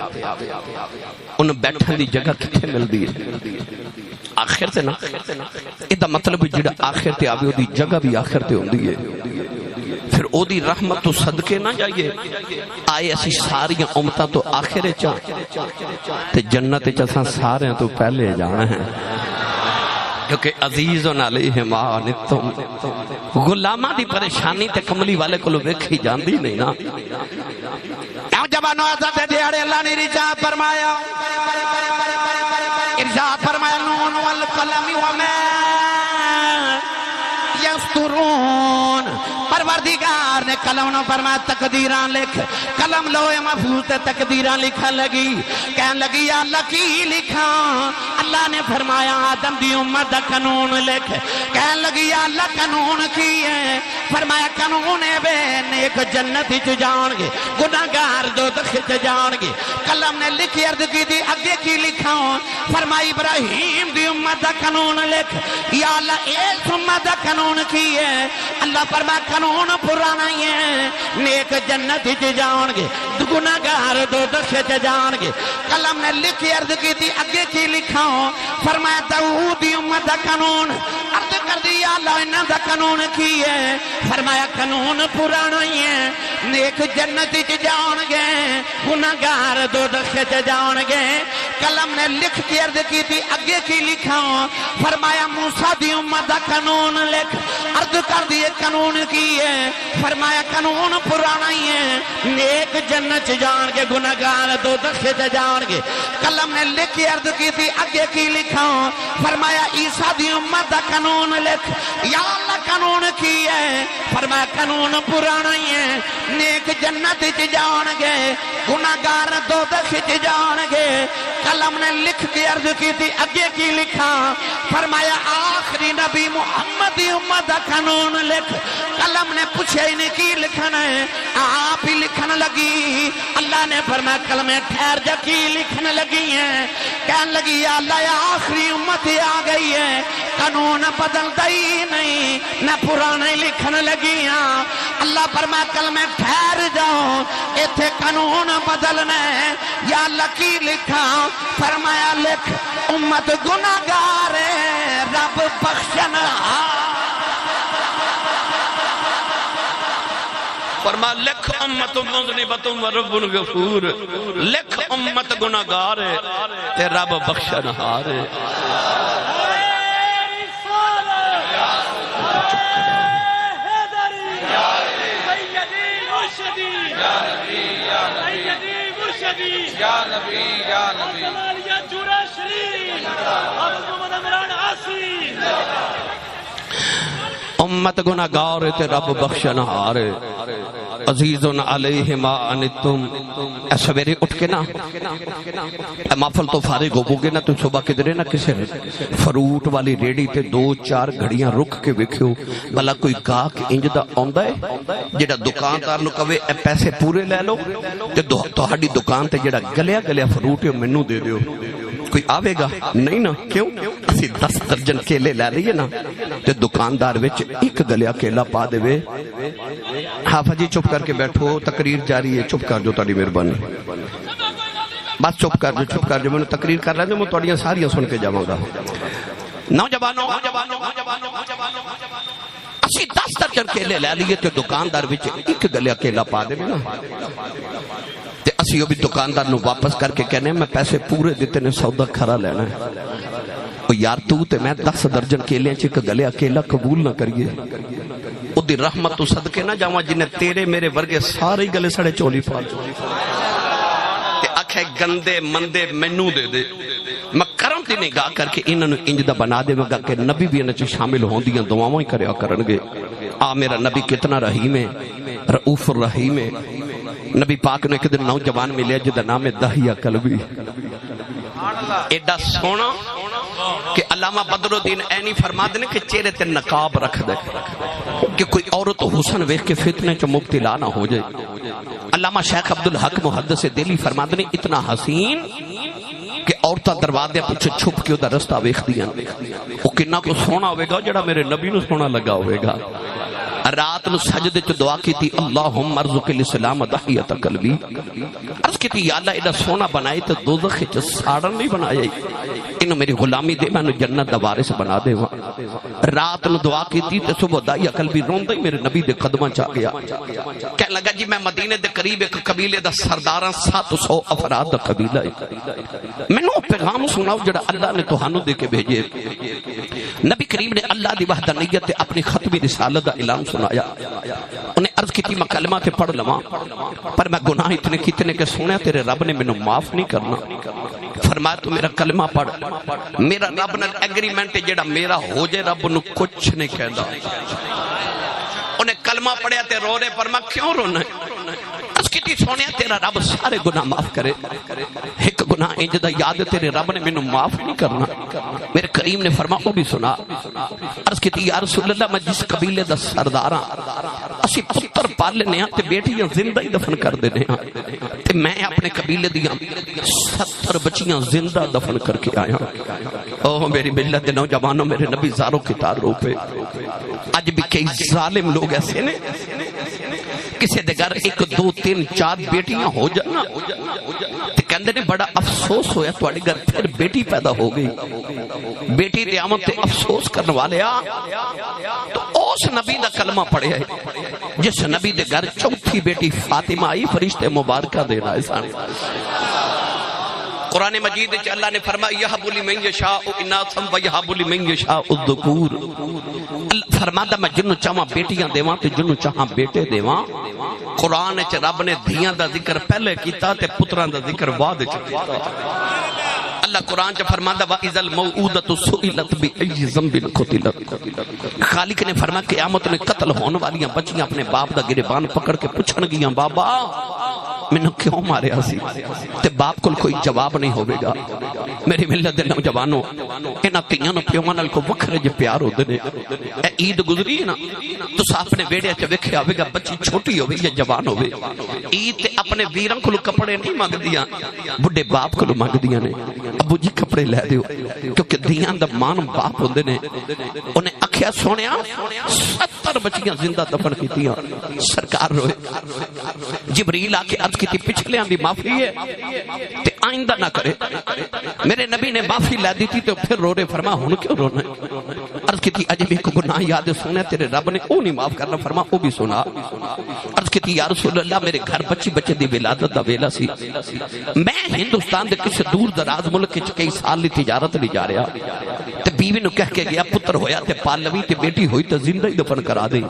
ان بیٹھن دی جگہ کتھے ملدی ہے آخر تے نا اے دا مطلب جڑا آخر تے آوے او دی جگہ بھی آخر تے ہوندی ہے پھر او دی رحمت تو صدقے نہ جائیے آئے ایسی ساری امتہ تو آخر چاہ تے جنت چاہ سارے تو پہلے جانا ہے کیونکہ عزیزن علیہ ما عنتم غلامہ دی پریشانی تے کملی والے کو لو ویکھی جاندی نہیں نا جبانو حضرت دیارے اللہ نے ارشاد فرمایا نون والقلم وما یسطرون پروردگار نے قلم نو فرمایا تقدیران لکھ قلم لوح محفوظ تے تقدیران لکھا لگی کہن لگی یا اللہ کی لکھا اللہ نے فرمایا آدم دی امت دا قانون لکھ کہن لگی یا اللہ قانون کی ہے فرمایا قانون ہے بے نیک جنتی چ جان گے گناہگار دوزخ چ جان گے قلم نے لکھی عرض کی دی اگے کی لکھا فرمایا ابراہیم دی امت دا قانون لکھ یا اللہ اس امت دا قانون کی ہے اللہ فرمایا قانون پرانا ہی ہے نیک جنت چ جان گے گناہگار دوزخ چ جان گے قلم نے لکھی عرض کی تھی اگے کی لکھا فرمایا داؤد دی امت دا قانون عرض کر دیا اللہ انہاں دا قانون کی ہے فرمایا قانون پرانا ہی ہے نیک جنت چ جان گے گناہگار دوزخ چ جان گے قلم نے لکھ کے عرض کی تھی اگے کی لکھا فرمایا موسیٰ دی امت دا قانون لکھ عرض کر دیے قانون کی ہے فرمایا قانون پرانا ہی ہے نیک جنت جان کے گناہگار دوزخ چ جان گے قلم نے لکھ کے عرض کی تھی اگے کی لکھا فرمایا عیسیٰ دی امت دا قانون لکھ یا اللہ قانون کی ہے فرمایا قانون پرانا ہی ہے نیک جنت چ جان گے گناہگار دوزخ چ جان گے قلم نے لکھ کے عرض کی تھی اگے کی لکھا فرمایا آخری نبی محمد دی امت دا قانون لکھ قلم نے پوچھے انہیں کی لکھنا ہے آپ ہی لکھن لگی اللہ نے فرمایا قلم ٹھہر جا کی لکھن لگی ہیں کہنے لگی یا اللہ آخری امت آ گئی ہے قانون بدلتا ہی نہیں نہ پرانے لکھن لگی ہیں اللہ فرمایا قلم ٹھہر جاؤ ایتھے قانون بدلنا ہے یا اللہ کی لکھا فرمایا لکھ امت گناہگار ہے رب بخشنا فرما لکھ امت مذنبۃ و رب الغفور لکھ امت گناہگار ہے تے رب بخشنہار ہے امت گناہگار تے رب بخشنہار عزیز علیہ ما عنتم، اے سویرے اٹھ کے نا اے محفل تو فارغ ہوو گے نا تو صبح کدھرے نا کسے فروٹ والی ریڑی تے 2-4 گھڑیاں رک کے ویکھو بھلا کوئی گاہک انج دا آندا ہے جڑا دکاندار نو کہے اے پیسے پورے لے لو تے تہاڈی دکان تے جڑا گلیا گلیا فروٹ ہے مینوں دے دیو، کوئی آوے گا نہیں نا؟ کیوں؟ اسی 10 درجن کیلے لے لئیے نا تے دکاندار وچ ایک گلیا کیلا پا دے۔ حافظ جی چپ کر کے بیٹھو، تقریر جاری ہے، چپ کر جو، تاری مہربانی، بس چپ کر جو، میں تقریر کر رہا ہوں، میں تھوڑیاں ساریاں سن کے جاواں گا۔ نوجوانوں اسی 10 درجن کیلے لے لیے تے دکاندار وچ ایک گلیا کیلا پا دے نا تے اسی وہ بھی دکاندار نو واپس کر کے کہنے میں پیسے پورے دیتے نے، سودا کھرا لینا ہے۔ یار تو تے میں 10 درجن کیلے چ ایک گلیا کیلا قبول نہ کریے، او دی رحمت تو صدقے نہ جاواں جنہیں تیرے میرے ورگے سارے گلے سڑے چولی پا تے آکھے گندے مندے مینوں دے دے، میں کرم دی نگاہ کر کے انہاں نو انج دا بنا دے گا کہ نبی بھی انہاں چ شامل ہوندیاں دعاواں ہی کریا کرن گے۔ آ میرا نبی کتنا رحیم ہے، رؤوف الرحیم ہے۔ نبی پاک نے ایک دن نوجوان ملیا جدا نام ہے داہیہ کلبی، ایڈا سونا کہ علامہ بدر الدین عینی فرما دے کہ چہرے تے نقاب رکھ دے کہ کوئی عورت حسن ویکھ کے فتنے چ مبتلا نہ ہو جائے۔ علامہ شیخ عبدالحق محدث دہلوی فرما دے اتنا حسین کہ عورتاں دروازے پیچھے چھپ کے اودہ رستہ ویکھدیاں، او کنا کو سونا ہوے گا جڑا میرے نبی نو سونا لگا ہوے گا۔ رات نو سجدے چ دعا کیتی اللہم ارزق الاسلام داہیۃ قلبی، عرض کیتی یا اللہ ایڈا سونا بنائے تے دوزخ چ ساڑن نہیں بنایا، انہوں میری غلامی دے میں جنت دا وارث بنا دے۔ رات نو دعا کیتی تے صبح داہیہ قلبی روندا ہی میرے نبی دے قدماں چ آ گیا، کہنے لگا جی میں مدینے دے قریب ایک قبیلے دا سرداراں 700 افراد دا قبیلہ ہے، مینوں پیغام سناؤ جڑا اللہ نے تہانوں دے کے بھیجے۔ نبی کریم نے اللہ دی وحدانیت تے اپنی ختمی رسالت دا اعلان سنایا۔ انہیں عرض کی میں کلمہ تے پڑھ لواں پر میں گناہ اتنے کتنے کہ سنیا تیرے رب نے مینوں معاف نہیں کرنا۔ فرمایا تو میرا کلمہ پڑھ، میرا رب نال ایگریمنٹ جڑا میرا ہو جائے رب نو کچھ نہیں کہندا۔ انہیں کلمہ پڑھیا تے رو رہے، پر میں کیوں رونا ہے؟ اس کی سونیا تیرا رب سارے گناہ معاف کرے، ایک گناہ انج دا یاد تیرے رب نے مینوں معاف نہیں کرنا۔ میرے کریم نے فرمایا وہ بھی سنا۔ عرض کی یا رسول اللہ میں جس قبیلے دا سرداراں اسی پتر پالنے ہاں تے بیٹیاں زندہ ہی دفن کر دینے ہاں تے میں اپنے قبیلے دیاں 70 بچیاں زندہ دفن کر کے آیا۔ اوہ میری ملت دے نوجوانوں، میرے نبی زاروں کی تار رو پہ۔ آج بھی کئی ظالم لوگ ایسے نے کسی دے گھر 1 2 3 4 بیٹیاں ہو جانا تے کہندے نے بڑا افسوس ہویا تواڈے گھر پھر بیٹی پیدا ہو گئی، بیٹی دے آمد تے افسوس کرنے والے آ تو اس نبی دا کلمہ پڑھیا ہے جس نبی دے گھر چوتھی بیٹی فاطمہ آئی، فرشتے مبارکہ دینا ہے سان۔ قرآن مجید وچ اللہ نے فرمایا یہب لمن یشاء اناثا ویہب لمن یشاء الذکور، فرماتا میں جنوں چاہاں بیٹیاں دیواں تے جنوں چاہاں بیٹے دیواں۔ قرآن وچ رب نے دھیاں دا ذکر پہلے کیتا تے پتراں دا ذکر بعد وچ کیتا۔ اللہ قرآن چ فرماتا وَإِذَا الْمَوْءُودَةُ سُئِلَتْ بِأَيِّ ذَنبٍ قُتِلَتْ، خالق نے فرمایا قیامت میں قتل ہونے والیاں بچیاں اپنے باپ دا گریبان پکڑ کے پوچھن گیاں بابا مینوں کیوں ماریا سی، تے باپ کول کوئی جواب نہیں ہوے گا۔ میری ملت دے نوجوانوں، انہاں تیاں نوں پیواں نال کو وکھرے جے پیار ہوندے نے۔ اے عید گزری نا تساں اپنے ویڑے چ ویکھیا ہوے گا بچی چھوٹی ہوے یا جوان ہوے، عید تے اپنے ویراں کولوں کپڑے نہیں منگدیاں، بڈھے باپ کولوں منگدیاں نے ابو جی کپڑے لے دیو، کیونکہ دیاں دا مان باپ ہوندے نے۔ انہیں آکھیا سونیا 70 بچیاں زندہ دفن کیتیاں، سرکار روئے۔ جبریل آ کے عرض کی پچھلے دی معافی ہے تے آئندہ نہ کرے۔ میرے نبی نے معافی لے دی تھی تو پھر رو رہے، فرما ہن کیوں رونا ہے؟ عرض کی تھی اجے بھی کو گناہ یاد سونا تیرے رب نے او نہیں معاف کرنا، فرما او بھی سنا۔ عرض کی تھی یا رسول اللہ میرے گھر بچے دی ولادت دا ویلا سی، میں ہندوستان دے کسی دور دراز ملک وچ کئی سال دی تجارت لئی جا رہا تے بیوی نو کہہ کے گیا پتر ہویا تے پال لوی تے بیٹی ہوئی تے زندہ ہی دفن کرا دے۔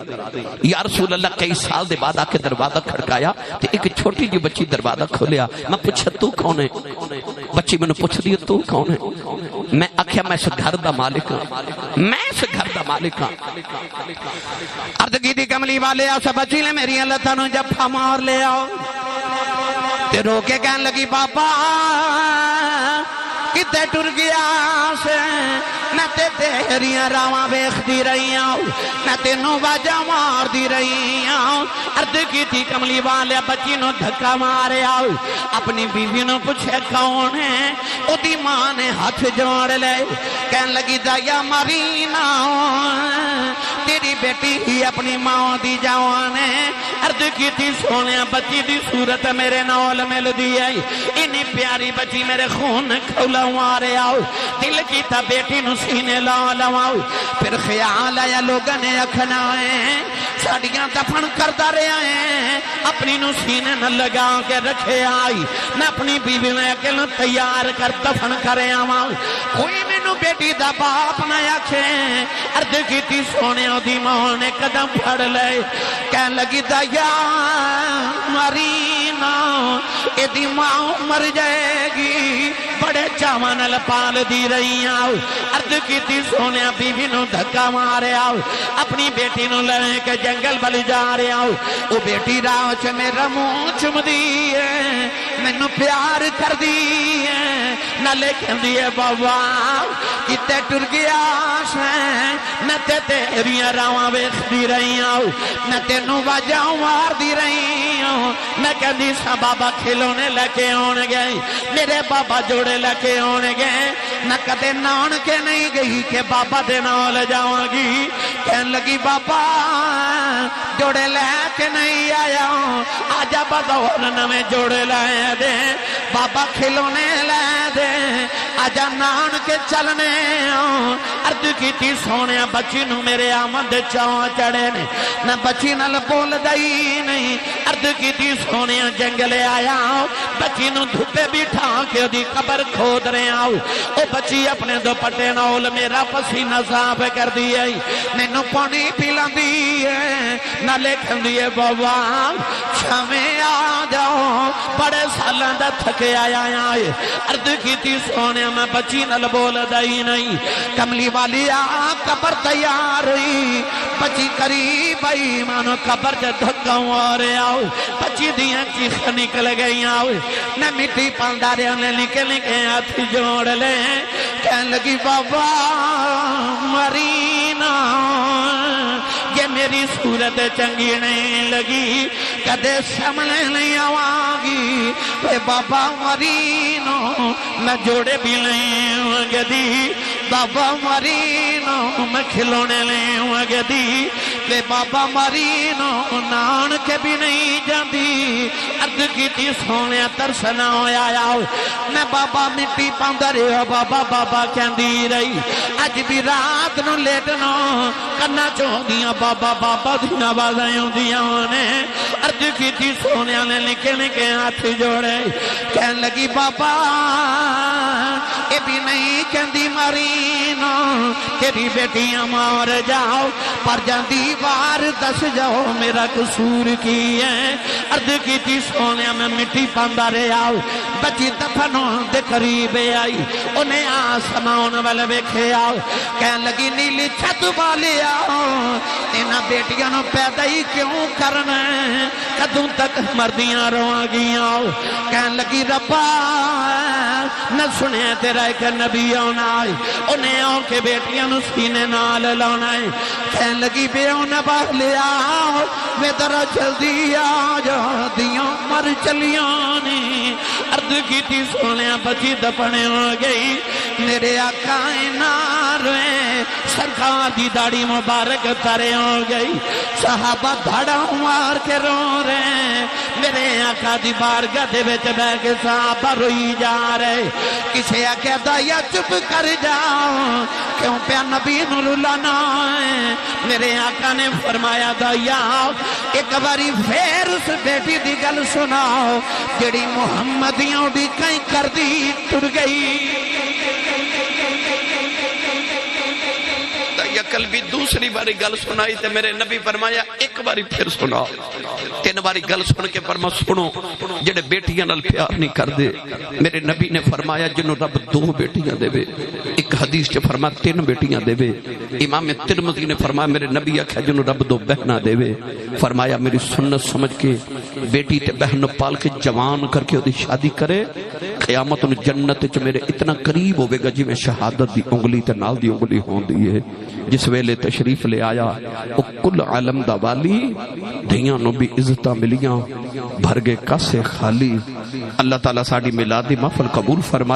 یا رسول اللہ کئی سال دے بعد آ کے دروازہ کھڑکایا تے ایک چھوٹی جی بچی دروازہ کھولیا، میں پوچھا تو کون ہے؟ بچی میں نے پوچھ دیا تو کون ہے؟ میں آکھیا میں اس گھر دا مالک ہاں، میں اس گھر دا مالک ہاں۔ عرض کی دی کملی والے آسا بچی لے میری اللہ تانوں جفا مار لے آؤ تے رو کے کہن لگی بابا کتے ٹر گیا سے میں تے تیریاں راواں ویکھ دی رہی ہوں میں تینوں واجا مار دی رہی ہوں۔ عرض کی تھی کملی والے بچی نو دھکا مارے آؤ اپنی بیوی نو پوچھے کون ہے او دی ماں نے ہاتھ جوڑ لے کہن لگی دایا مرینا تیری بیٹی ہی اپنی ماں دی جوان ہے۔ عرض کی تھی سونے بچی دی صورت میرے نال مل دی ہے انی پیاری بچی میرے خون کھولا مارے آؤ دل کی تا بیٹی نو سینے لا لواؤ پھر خیال آیا لوگوں نے اکھنا ہے ساڑیاں دفن کردہ رہے ہیں اپنی نو سینے نہ لگا کے رکھے آئی میں اپنی بیوی میں اکل تیار کر دفن کرے آواؤ کوئی میں نو بیٹی دا باپ نہ آکھے۔ عرض کی تھی سونے دی ماں نے قدم پھڑ لے کہن لگی دایا مرینا اے دی ماں مر جائے گی بڑے چاوانل پال دی رہی آؤ۔ عرض کی تھی سونے بیوی نو دھکا مارے آؤ اپنی بیٹی نو لے کے جنگل بل جا رہے آؤ وہ بیٹی راہ چ میرا منہ چم دی ہے مینوں پیار کر دی ہے نہ لیکن دیے بابا کتے ٹر گیا سے میں تے تیریاں راواں ویکھ دی رہی ہوں میں تینوں واجاں مار دی رہی ہوں میں کہندی سا بابا کھلونے لے کے آن گئے میرے بابا جوڑے لے کے آن گئے نہ کدے نان کے نہیں گئی کہ بابا دے نال جاواں گی کہن لگی بابا جوڑے لے کے نہیں آیا آجا بدور نویں جوڑے لے دے بابا کھلونے لے دے آجا نان کے چلنے عرض کی تھی سونے بچی نو میرے آمد چاہ چڑے نے نہ بچی نل بول دائی نہیں عرض کی تھی سونے جنگلے آیا بچی نو دھوپے بٹھا کے دی قبر کھود رہے آؤ او بچی اپنے دوپٹے نال میرا پسینہ صاف کر دی ہے میں نو پانی پیلا دی ہے نہ لیکن دیے بابا چھویں آ جاؤ بڑے سالاں دا تھکے آیا آئے عرض کی تھی سونے میں بچی نل بول دائی نہیں کملی والی قبر تیار ہوئی بچی قریب آئی مانو قبر جے دھکا ہوئے آؤ بچی دیاں چیخ نکل گئی آؤ نہ مٹی پاندارے نے نکل کے ہاتھ جوڑ لے کہن لگی بابا مرینا یہ میری صورت چنگی نہیں لگی کدے سملے نہیں آواگی اے بابا مرینو میں جوڑے بھی نہیں ہوگے دی بابا مرینو میں کھلونے لیں ہوگے دی اے بابا مرینو نان کے بھی نہیں جاندی عرض کی تھی سونے ترسنا ہویا آؤ میں بابا مٹی پاندر ہو بابا بابا کہندی رہی اج بھی رات نو لیٹنو کرنا چاہ دیاں بابا بابا دینا بازائیوں دیاں نے عرض کی تھی سونے نے نکلنے کے ہاتھ جوڑے کہن لگی بابا اے بھی نہیں کہندی مرینو تیری بیٹیاں مار جاؤ پر جاندی بار دس جاؤ میرا قصور کی ہے عرض کی تھی سونے میں مٹی پاندہ رہے آؤ بچی دفنوں دے قریب آئی انہیں آسمان والے بیکھے آؤ کہن لگی نیلی چھت والے آؤ تینا بیٹیاں نو پیدا ہی کیوں کرنا ہے کدوں تک مردیاں رواں گیاں آؤ کہن لگی ربا نہ سنے تیرا ایک نبی آنا آئی انہیں آؤ کے بیٹیاں نو سینے نال لانا ہے کہن لگی بے انہیں باہ لے آؤ میں درہ جلدی آ جا دیاں مر چلیاں عرض کی تھی سونے بچی دپنے ہو گئی میرے آقا نارویں سرکار دی داڑی مبارک ترے ہو گئی صحابہ دھڑا مار کے رو رہے میرے آقا دی بارگاہ دے وچ بے کے صحابہ روئی جا رہے کسے آکے دایا چپ کر جاؤ کیوں پہ نبی نور لانا ہے میرے آقا نے فرمایا دایا ایک باری پھر اس بیٹی دی گل سناؤ جڑی محمدیوں دی کہیں کر دی ٹر گئی نقل بھی دوسری باری گل سنائی تے میرے نبی فرمایا ایک باری پھر سنا. 3 باری گل سن کے فرما سنو جڑے بیٹیاں نال پیار نہیں کردے. میرے نبی نے فرمایا جنوں رب 2 بیٹیاں دے. ایک حدیث چ فرما 3 بیٹیاں دے. امام ترمذی نے فرمایا میرے نبی آکھیا جنوں رب 2 بہناں دے. فرمایا میری سنت سمجھ کے بیٹی تے بہن نو پال کے جوان کر کے اودی شادی کرے. قیامت نو جنت وچ میرے اتنا قریب ہوے گا جویں شہادت دی انگلی تے نال دی انگلی ہوندی ہے. جس ویلے تشریف لے آیا او کل عالم دا والی دھیاں نو بھی عزتاں ملیاں بھر گئے کاسے خالی. اللہ تعالیٰ ساڈی میلاد دی محفل قبول فرما.